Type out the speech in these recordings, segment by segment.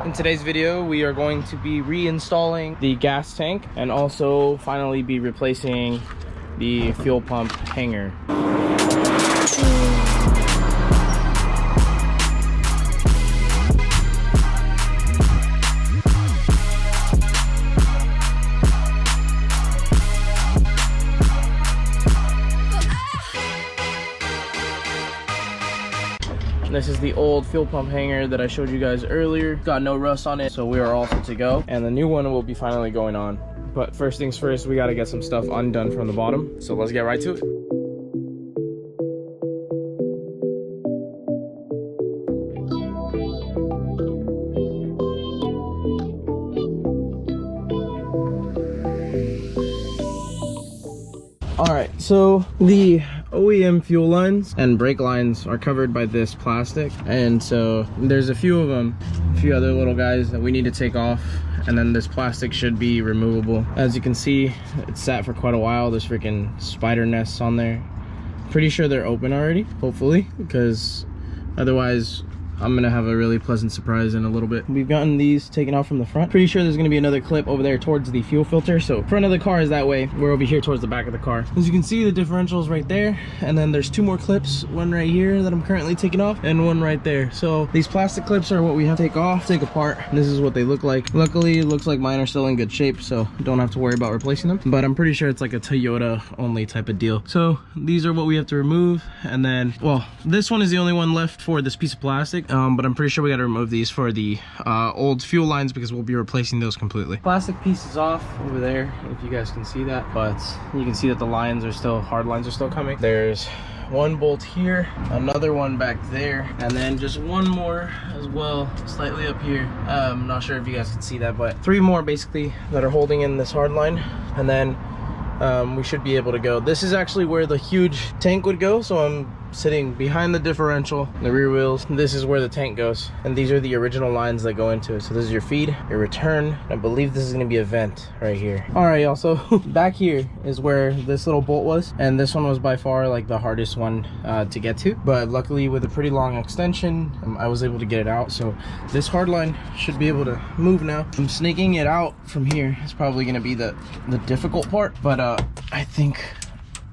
In today's video, we are going to be reinstalling the gas tank and also finally be replacing the fuel pump hanger. This is the old fuel pump hanger that I showed you guys earlier. Got no rust on it, so we are all set to go. And the new one will be finally going on. But first things first, we gotta get some stuff undone from the bottom. So let's get right to it. Alright, so the OEM fuel lines and brake lines are covered by this plastic, and so there's a few of them, a few other little guys that we need to take off, and then this plastic should be removable. As you can see, it's sat for quite a while. There's freaking spider nests on there. Pretty sure they're open already, hopefully, because otherwise I'm gonna have a really pleasant surprise in a little bit. We've gotten these taken off from the front. Pretty sure there's gonna be another clip over there towards the fuel filter. So front of the car is that way. We're over here towards the back of the car. As you can see, the differential is right there. And then there's two more clips, one right here that I'm currently taking off and one right there. So these plastic clips are what we have to take apart. This is what they look like. Luckily, it looks like mine are still in good shape, so don't have to worry about replacing them. But I'm pretty sure it's like a Toyota only type of deal. So these are what we have to remove. And then, well, this one is the only one left for this piece of plastic. But I'm pretty sure we got to remove these for the old fuel lines because we'll be replacing those completely. Plastic piece is off over there, if you guys can see that, but you can see that the lines are still, hard lines are still coming. There's one bolt here, another one back there, and then just one more as well, slightly up here. I'm not sure if you guys can see that, but three more basically that are holding in this hard line, and then we should be able to go. This is actually where the huge tank would go, so I'm sitting behind the differential, the rear wheels. This is where the tank goes, and these are the original lines that go into it. So this is your feed, your return. I believe this is going to be a vent right here. All right, y'all, so back here is where this little bolt was, and this one was by far like the hardest one to get to, but luckily with a pretty long extension, I was able to get it out. So this hard line should be able to move now. I'm snaking it out from here. It's probably going to be the difficult part, but I think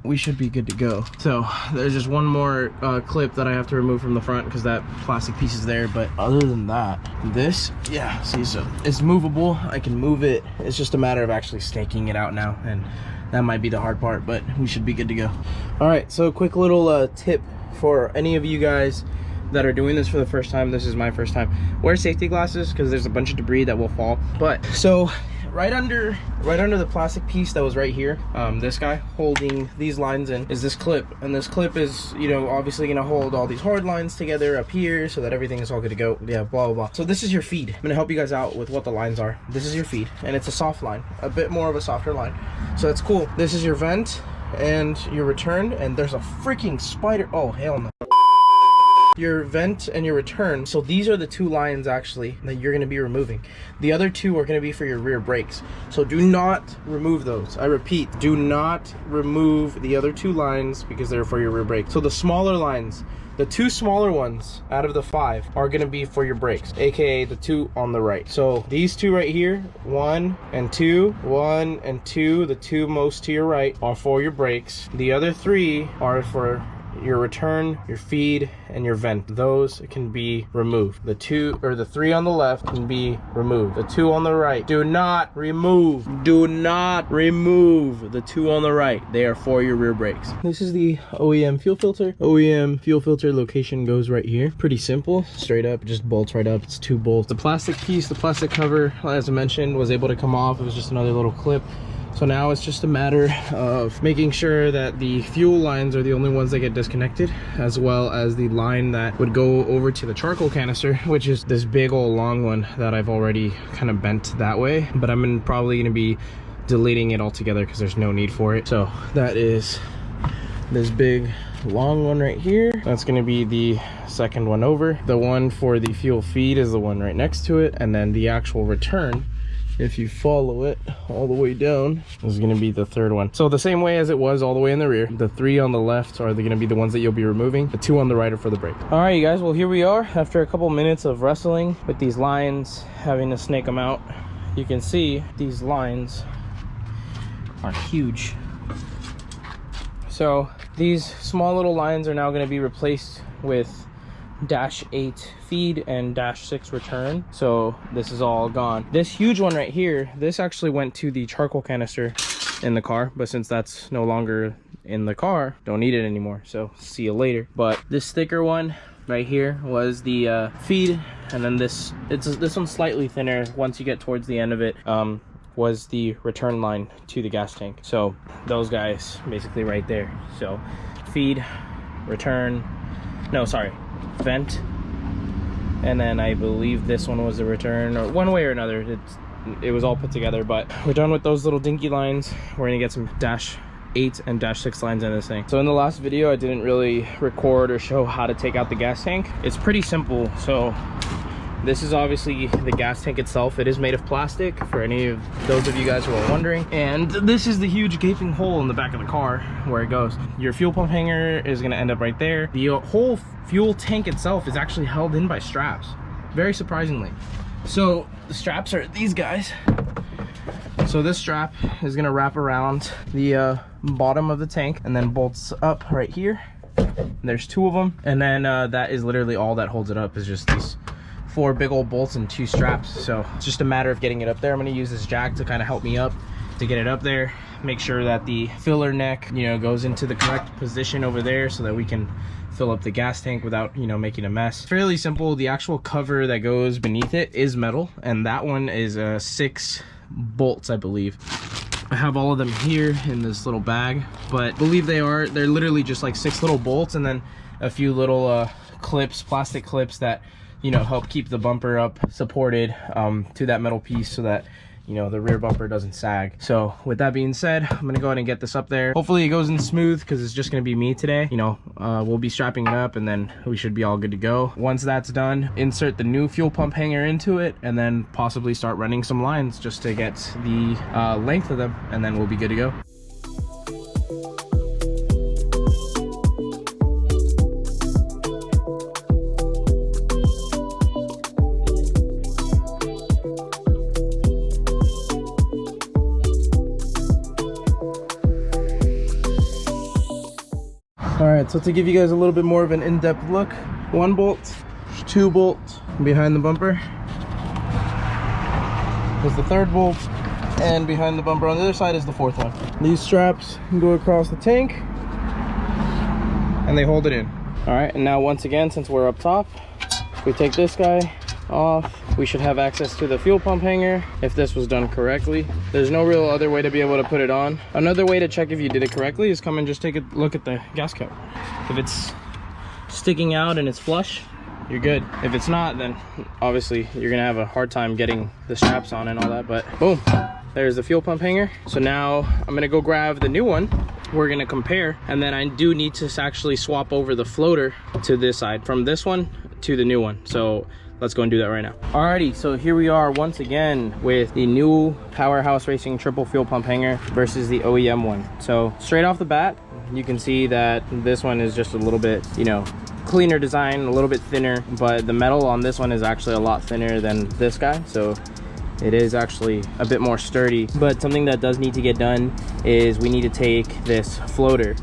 we should be good to go. So there's just one more clip that I have to remove from the front because that plastic piece is there, but other than that, this, yeah, see, so it's movable. I can move it. It's just a matter of actually snaking it out now, and that might be the hard part, but we should be good to go. All right, so a quick little tip for any of you guys that are doing this for the first time. This is my first time. Wear safety glasses because there's a bunch of debris that will fall. But so right under the plastic piece that was right here, this guy holding these lines in is this clip, and this clip is, you know, obviously gonna hold all these hard lines together up here so that everything is all good to go. Yeah, blah blah blah. So this is your feed. I'm gonna help you guys out with what the lines are. This is your feed, and it's a soft line, a bit more of a softer line, so that's cool. This is your vent and your return, and there's a freaking spider. Oh hell no. Your vent and your return. So these are the two lines actually that you're going to be removing. The other two are going to be for your rear brakes, so do not remove those. I repeat, do not remove the other two lines because they're for your rear brakes. So the smaller lines, the two smaller ones out of the 5 are going to be for your brakes, aka the two on the right. So these two right here, 1 and 2, 1 and 2, the two most to your right are for your brakes. The other 3 are for your return, your feed, and your vent. Those can be removed. The 2 or the 3 on the left can be removed. The 2 on the right, do not remove. Do not remove the 2 on the right. They are for your rear brakes. This is the OEM fuel filter. OEM fuel filter location goes right here. Pretty simple, straight up, just bolts right up. It's 2 bolts. The plastic piece, the plastic cover, as I mentioned, was able to come off. It was just another little clip. So now it's just a matter of making sure that the fuel lines are the only ones that get disconnected, as well as the line that would go over to the charcoal canister, which is this big old long one that I've already kind of bent that way, but I'm probably going to be deleting it altogether because there's no need for it. So that is this big long one right here. That's going to be the second one over. The one for the fuel feed is the one right next to it, and then the actual return if you follow it all the way down, this is going to be the third one. So the same way as it was all the way in the rear, the 3 on the left are going to be the ones that you'll be removing. The 2 on the right are for the brake. All right, you guys, well, here we are after a couple minutes of wrestling with these lines, having to snake them out. You can see these lines are huge. So these small little lines are now going to be replaced with -8 feed and -6 return. So this is all gone. This huge one right here, this actually went to the charcoal canister in the car, but since that's no longer in the car, don't need it anymore, so see you later. But this thicker one right here was the feed, and then this one's slightly thinner once you get towards the end of it, was the return line to the gas tank. So those guys basically right there. So feed, return, no, sorry, vent, and then I believe this one was the return, or one way or another. It was all put together. But we're done with those little dinky lines. We're gonna get some -8 and -6 lines in this thing. So in the last video, I didn't really record or show how to take out the gas tank. It's pretty simple. So this is obviously the gas tank itself. It is made of plastic, for any of those of you guys who are wondering. And this is the huge gaping hole in the back of the car where it goes. Your fuel pump hanger is gonna end up right there. The whole fuel tank itself is actually held in by straps, very surprisingly. So the straps are these guys. So this strap is gonna wrap around the bottom of the tank and then bolts up right here. There's 2 of them. And then that is literally all that holds it up, is just these 4 big old bolts and 2 straps. So it's just a matter of getting it up there. I'm going to use this jack to kind of help me up to get it up there, make sure that the filler neck, you know, goes into the correct position over there so that we can fill up the gas tank without, you know, making a mess. Fairly simple. The actual cover that goes beneath it is metal, and that one is 6 bolts, I believe. I have all of them here in this little bag, but I believe they're literally just like 6 little bolts, and then a few little clips, plastic clips that, you know, help keep the bumper up supported to that metal piece so that, you know, the rear bumper doesn't sag. So with that being said, I'm gonna go ahead and get this up there. Hopefully it goes in smooth, because it's just gonna be me today. You know, we'll be strapping it up and then we should be all good to go. Once that's done, insert the new fuel pump hanger into it and then possibly start running some lines just to get the length of them, and then we'll be good to go. All right, so to give you guys a little bit more of an in-depth look, 1 bolt, 2 bolts behind the bumper. There's the 3rd bolt, and behind the bumper on the other side is the 4th one. These straps go across the tank and they hold it in. All right, and now once again, since we're up top, we take this guy off. We should have access to the fuel pump hanger if this was done correctly. There's no real other way to be able to put it on. Another way to check if you did it correctly is come and just take a look at the gas cap. If it's sticking out and it's flush, you're good. If it's not, then obviously you're gonna have a hard time getting the straps on and all that. But boom, there's the fuel pump hanger. So now I'm gonna go grab the new one. We're gonna compare, and then I do need to actually swap over the floater to this side, from this one to the new one. So let's go and do that right now. Alrighty, so here we are once again with the new Powerhouse Racing triple fuel pump hanger versus the OEM one. So straight off the bat, you can see that this one is just a little bit, you know, cleaner design, a little bit thinner, but the metal on this one is actually a lot thinner than this guy. So it is actually a bit more sturdy. But something that does need to get done is we need to take this floater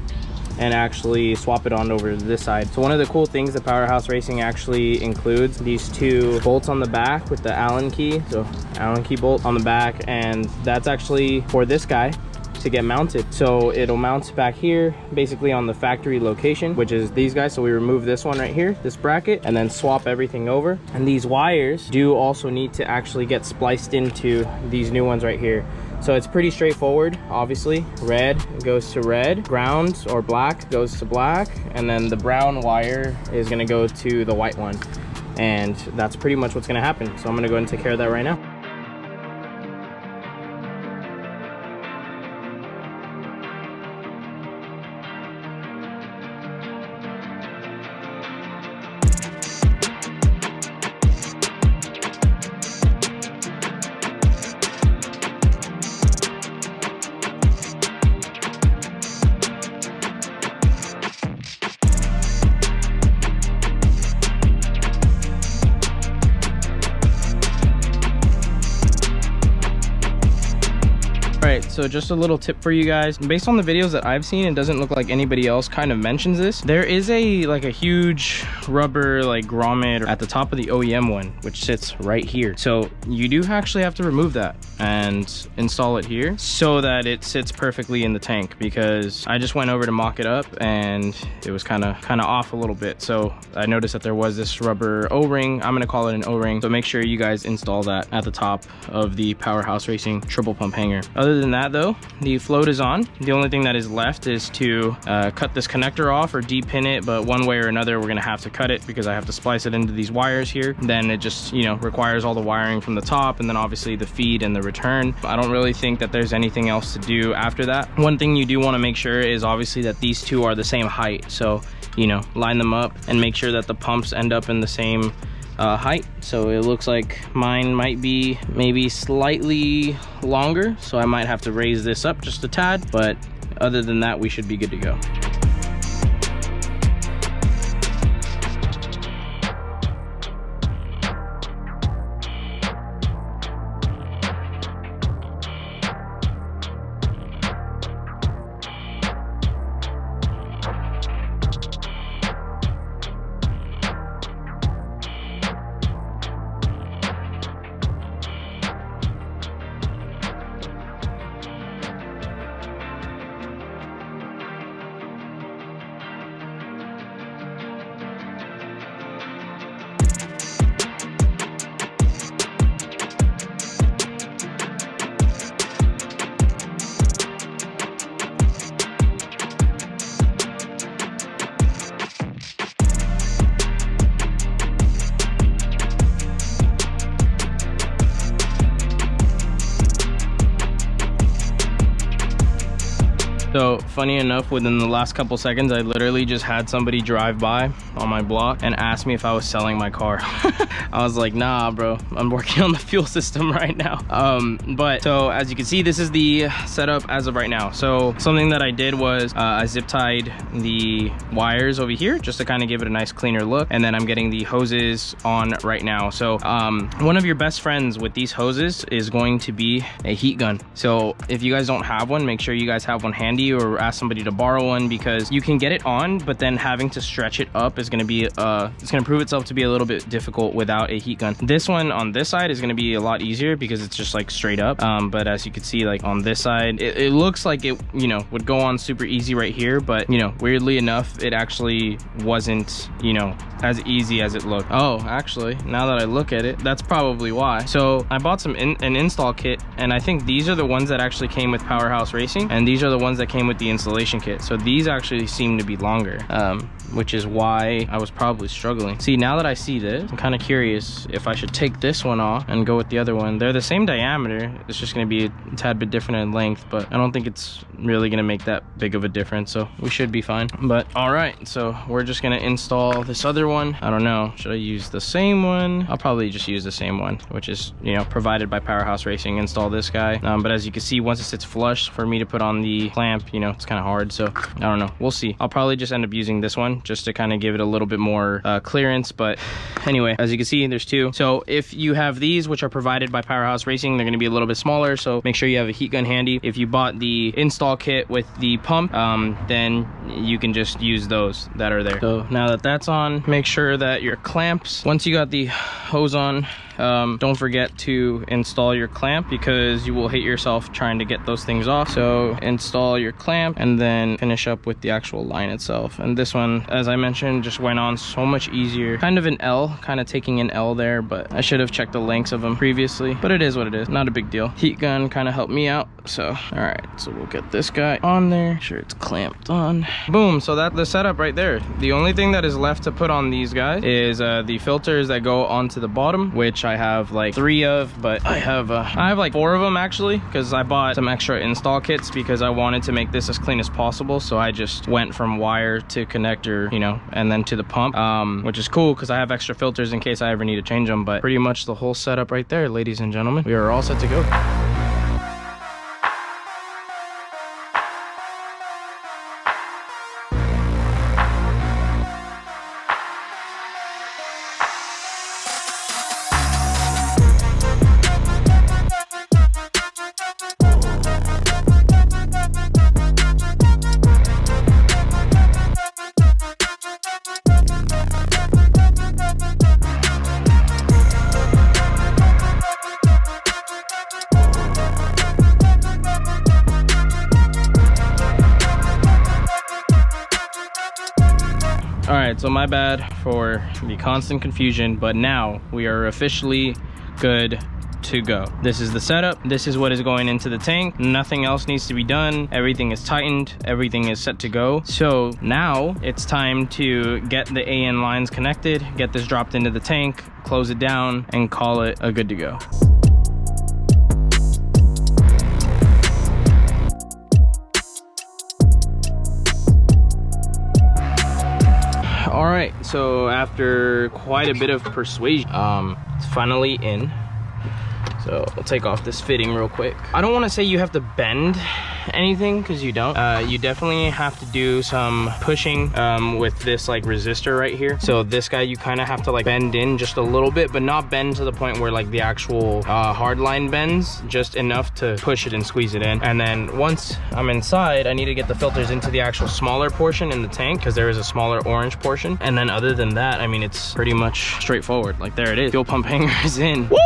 and actually swap it on over to this side. So one of the cool things that Powerhouse Racing actually includes, these 2 bolts on the back with the Allen key. So Allen key bolt on the back, and that's actually for this guy to get mounted. So it'll mount back here, basically on the factory location, which is these guys. So we remove this one right here, this bracket, and then swap everything over. And these wires do also need to actually get spliced into these new ones right here. So it's pretty straightforward. Obviously, red goes to red, ground or black goes to black, and then the brown wire is gonna go to the white one. And that's pretty much what's gonna happen. So I'm gonna go ahead and take care of that right now. right, so just a little tip for you guys. Based on the videos that I've seen, it doesn't look like anybody else kind of mentions this. There is a huge rubber like grommet at the top of the OEM one, which sits right here. So you do actually have to remove that and install it here so that it sits perfectly in the tank, because I just went over to mock it up and it was kind of off a little bit. So I noticed that there was this rubber O-ring. I'm gonna call it an O-ring. So make sure you guys install that at the top of the Powerhouse Racing triple pump hanger. Other than that though, the float is on. The only thing that is left is to cut this connector off or de-pin it, but one way or another we're gonna have to cut it because I have to splice it into these wires here. Then it just, you know, requires all the wiring from the top and then obviously the feed and the return. I don't really think that there's anything else to do after that. One thing you do want to make sure is obviously that these two are the same height. So, you know, line them up and make sure that the pumps end up in the same height. So it looks like mine might be maybe slightly longer, so I might have to raise this up just a tad, but other than that we should be good to go. So funny enough, within the last couple seconds, I literally just had somebody drive by on my block and ask me if I was selling my car. I was like, nah, bro, I'm working on the fuel system right now. But so as you can see, this is the setup as of right now. So something that I did was I zip tied the wires over here just to kind of give it a nice cleaner look. And then I'm getting the hoses on right now. So one of your best friends with these hoses is going to be a heat gun. So if you guys don't have one, make sure you guys have one handy or ask somebody to borrow one, because you can get it on, but then having to stretch it up is going to be it's going to prove itself to be a little bit difficult without a heat gun. This one on this side is going to be a lot easier because it's just like straight up, but as you can see, like on this side it looks like it, you know, would go on super easy right here, but you know, weirdly enough, it actually wasn't, you know, as easy as it looked. Oh, actually, now that I look at it, that's probably why. So I bought an install kit, and I think these are the ones that actually came with Powerhouse Racing, and these are the ones that came with the installation kit. So these actually seem to be longer, which is why I was probably struggling. See, now that I see this, I'm kind of curious if I should take this one off and go with the other one. They're the same diameter, it's just going to be a tad bit different in length, but I don't think it's really going to make that big of a difference, so we should be fine. But all right, so we're just going to install this other one. I don't know, should I use the same one? I'll probably just use the same one, which is, you know, provided by Powerhouse Racing. Install this guy, but as you can see, once it sits flush, for me to put on the clamp, you know, it's kind of hard, so I don't know, we'll see. I'll probably just end up using this one just to kind of give it a little bit more clearance. But anyway, as you can see, there's two. So if you have these, which are provided by Powerhouse Racing, they're going to be a little bit smaller, so make sure you have a heat gun handy. If you bought the install kit with the pump, then you can just use those that are there. So now that that's on, make sure that your clamps, once you got the hose on, don't forget to install your clamp, because you will hate yourself trying to get those things off. So install your clamp and then finish up with the actual line itself. And this one, as I mentioned, just went on so much easier. Kind of an L, kind of taking an L there, but I should have checked the lengths of them previously, but it is what it is, not a big deal. Heat gun kind of helped me out. So all right, so we'll get this guy on there, make sure it's clamped on. Boom. So that's the setup right there. The only thing that is left to put on these guys is the filters that go onto the bottom, which I have like 3 of, but I have like 4 of them actually, because I bought some extra install kits because I wanted to make this as clean as possible. So I just went from wire to connector, you know, and then to the pump, which is cool because I have extra filters in case I ever need to change them. But pretty much the whole setup right there, ladies and gentlemen, we are all set to go. right, so my bad for the constant confusion, but now we are officially good to go. This is the setup. This is what is going into the tank. Nothing else needs to be done. Everything is tightened. Everything is set to go. So now it's time to get the AN lines connected, get this dropped into the tank, close it down, and call it a good to go. All right, so after quite a bit of persuasion, it's finally in. So I'll take off this fitting real quick. I don't want to say you have to bend anything, because you don't. You definitely have to do some pushing with this like resistor right here. So this guy, you kind of have to like bend in just a little bit, but not bend to the point where like the actual hard line bends, just enough to push it and squeeze it in. And then once I'm inside, I need to get the filters into the actual smaller portion in the tank, because there is a smaller orange portion. And then other than that, I mean, it's pretty much straightforward. Like, there it is. Fuel pump hanger is in. Woo!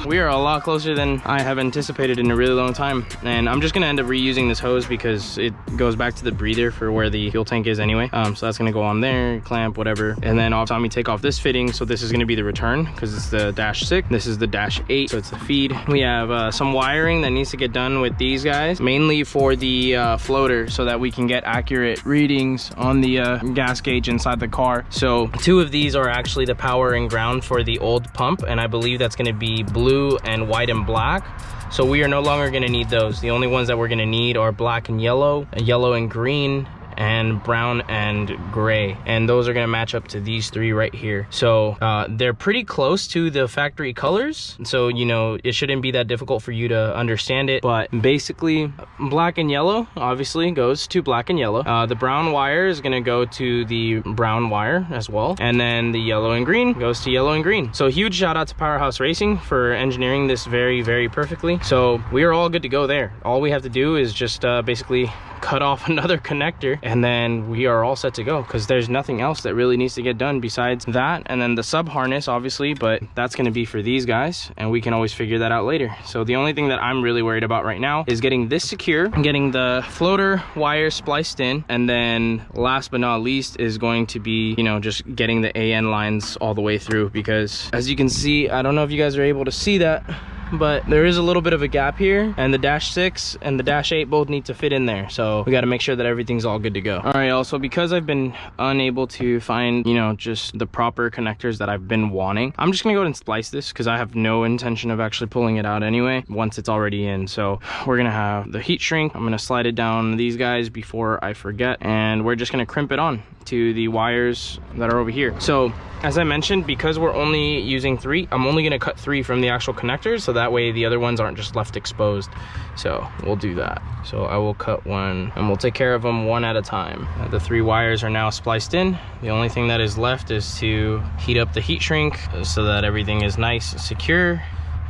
We are a lot closer than I have anticipated in a really long time. And I'm just gonna end up reusing this hose because it goes back to the breather for where the fuel tank is anyway. So that's gonna go on there, clamp, whatever. And then I'll time me take off this fitting. So this is gonna be the return, because it's the -6. This is the -8, so it's the feed. We have some wiring that needs to get done with these guys, mainly for the floater, so that we can get accurate readings on the gas gauge inside the car. So 2 of these are actually the power and ground for the old pump, and I believe that's gonna be blue and white and black. So we are no longer going to need those. The only ones that we're going to need are black and yellow and green, and brown and gray, and those are going to match up to these 3 right here. So they're pretty close to the factory colors, so you know it shouldn't be that difficult for you to understand it. But basically, black and yellow obviously goes to black and yellow. The brown wire is going to go to the brown wire as well, and then the yellow and green goes to yellow and green. So huge shout out to Powerhouse Racing for engineering this very, very perfectly. So we are all good to go there. All we have to do is just basically cut off another connector, and then we are all set to go, because there's nothing else that really needs to get done besides that. And then the sub harness, obviously, but that's going to be for these guys, and we can always figure that out later. So the only thing that I'm really worried about right now is getting this secure, getting the floater wire spliced in, and then last but not least is going to be, you know, just getting the AN lines all the way through, because as you can see, I don't know if you guys are able to see that, but there is a little bit of a gap here, and the -6 and the -8 both need to fit in there. So we got to make sure that everything's all good to go. All right, also, because I've been unable to find, you know, just the proper connectors that I've been wanting, I'm just gonna go ahead and splice this, because I have no intention of actually pulling it out anyway once it's already in. So we're gonna have the heat shrink. I'm gonna slide it down these guys before I forget, and we're just gonna crimp it on to the wires that are over here. So as I mentioned, because we're only using 3, I'm only going to cut 3 from the actual connectors, so that way the other ones aren't just left exposed. So we'll do that. So I will cut 1, and we'll take care of them one at a time. The 3 wires are now spliced in. The only thing that is left is to heat up the heat shrink so that everything is nice and secure.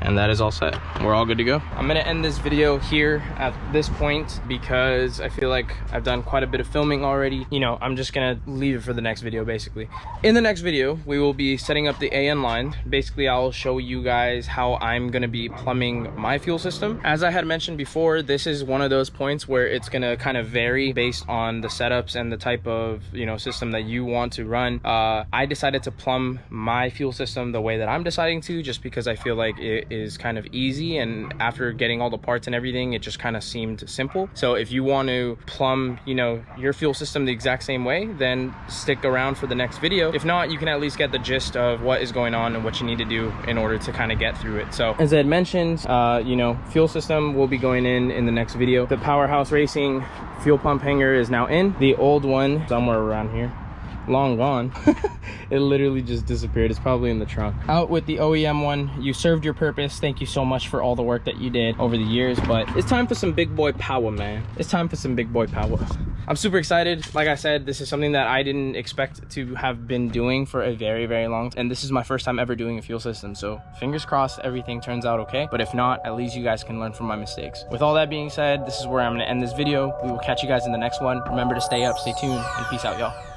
And that is all set. We're all good to go. I'm gonna end this video here at this point, because I feel like I've done quite a bit of filming already. You know, I'm just gonna leave it for the next video, basically. In the next video, we will be setting up the AN line. Basically, I'll show you guys how I'm gonna be plumbing my fuel system. As I had mentioned before, this is one of those points where it's gonna kind of vary based on the setups and the type of, you know, system that you want to run. I decided to plumb my fuel system the way that I'm deciding to, just because I feel like it is kind of easy, and after getting all the parts and everything, it just kind of seemed simple. So if you want to plumb, you know, your fuel system the exact same way, then stick around for the next video. If not, you can at least get the gist of what is going on and what you need to do in order to kind of get through it. So as I had mentioned, you know, fuel system will be going in the next video. The Powerhouse Racing fuel pump hanger is now in. The old one somewhere around here, long gone. It literally just disappeared. It's probably in the trunk. Out with the OEM one. You served your purpose. Thank you so much for all the work that you did over the years, but it's time for some big boy power, man. It's time for some big boy power. I'm super excited. Like I said, this is something that I didn't expect to have been doing for a very, very long time, and this is my first time ever doing a fuel system, so fingers crossed everything turns out okay. But if not, at least you guys can learn from my mistakes. With all that being said, this is where I'm gonna end this video. We will catch you guys in the next one. Remember to stay up, stay tuned, and peace out, y'all.